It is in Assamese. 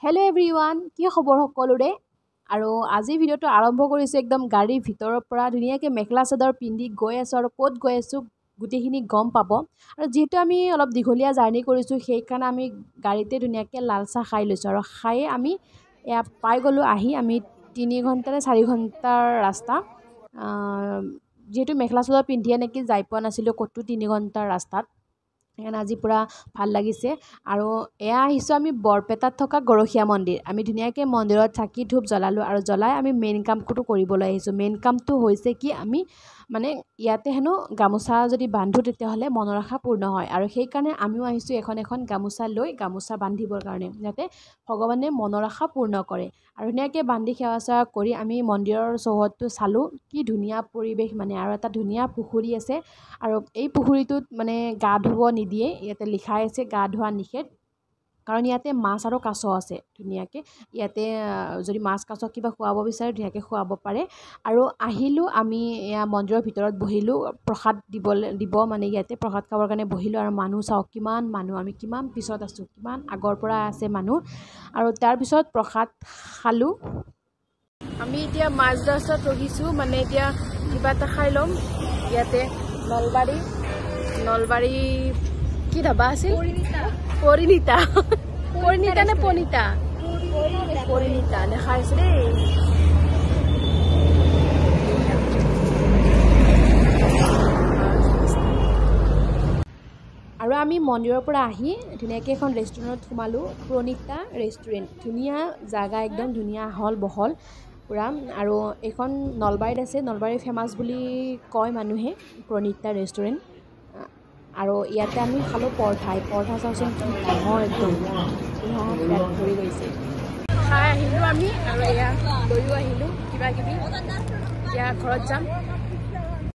हेलो एवरीवन কি খবৰ সকলোৰে আৰু আজি ভিডিওটো আৰম্ভ কৰিছো একদম গাড়ীৰ ভিতৰৰ পৰা ধুনিয়াকে মেখলা চাদৰ পিন্ধি গৈ আছো আৰু ক'ত গৈ আছো গুটেখিনি গম পাব আৰু যেহেতু আমি অলপ দীঘলীয়া জাৰ্নি কৰিছো সেই কাৰণে আমি গাড়ীতে ধুনিয়াকে লাল চাহ খাই লৈছো আৰু খাই আমি এয়া পাই গলো আহি আমি 3 ঘণ্টা নে 4 ঘণ্টাৰ ৰাস্তা যেহেতু মেখলা চাদৰ পিন্ধিয়ে নেকি যাই পোৱা নাছিলো কতু 3 ঘণ্টাৰ ৰাস্তাত এখানে আজি পুৰা ভাল লাগিছে আৰু এয়া আহিছো আমি বৰপেটাত থকা গৰখিয়া মন্দিৰ আমি ধুনিয়াকে মন্দিৰত থাকি ধূপ জ্বলালো আৰু জ্বলাই আমি মেইন কামটো কৰিবলৈ আহিছো মেইন কামটো হৈছে কি আমি মানে ইয়াতে হেনো গামোচা যদি বান্ধো তেতিয়া হলে মনৰ আশা পূৰ্ণ হয় আৰু সেই কাৰণে আমিও আহিছো এখন গামোচা লৈ গামোচা বান্ধিবৰ কাৰণে যাতে ভগৱানে মনৰ আশা পূৰ্ণ কৰে আৰু ধুনিয়াকে বান্ধি সেৱা কৰি আমি মন্দিৰৰ চৌহদটো চালো কি ধুনিয়া পৰিবেশ মানে আৰু এটা ধুনিয়া পুখুৰী আছে আৰু এই পুখুৰীটোত মানে গা ধুব নিদিয়ে ইয়াতে লিখা আছে গা ধোৱা নিষেধ কাৰণ ইয়াতে মাছ আৰু কাছ আছে ধুনিয়াকে ইয়াতে যদি মাছ কাছ কিবা খুৱাব বিচাৰে ধুনিয়াকে খুৱাব পাৰে আৰু আহিলো আমি এয়া মন্দিৰৰ ভিতৰত বহিলো প্ৰসাদ দিব মানে ইয়াতে প্ৰসাদ খাবৰ কাৰণে বহিলো আৰু মানুহ চাও কিমান মানুহ আমি কিমান পিছত আছো কিমান আগৰ পৰা আছে মানুহ আৰু তাৰ পিছত প্ৰসাদ খালো আমি এতিয়া মাছ ৰাস্তাত ৰহিছো মানে এতিয়া কিবা এটা খাই লম ইয়াতে নলবাৰী কি ধাবা আছিল পৰিণীতা নে পনিতা পৰিণীতা দেখাই আছে দেই আৰু আমি মন্দিৰৰ পৰা আহি ধুনিয়াকে এখন ৰেষ্টুৰেণ্টত সোমালো প্ৰণীতা ৰেষ্টুৰেণ্ট ধুনিয়া জাগা একদম ধুনিয়া হল বহল পুৰা আৰু এখন নলবাৰীত আছে নলবাৰী ফেমাস বুলি কয় মানুহে প্ৰণীতা ৰেষ্টুৰেণ্ট আৰু ইয়াতে আমি খালো পৰঠা চাওচোন কি ডাঙৰ একদম পেট ভৰি গৈছে খাই আহিলো আমি আৰু এয়া লৈও আহিলো কিবা কিবি এতিয়া ঘৰত যাম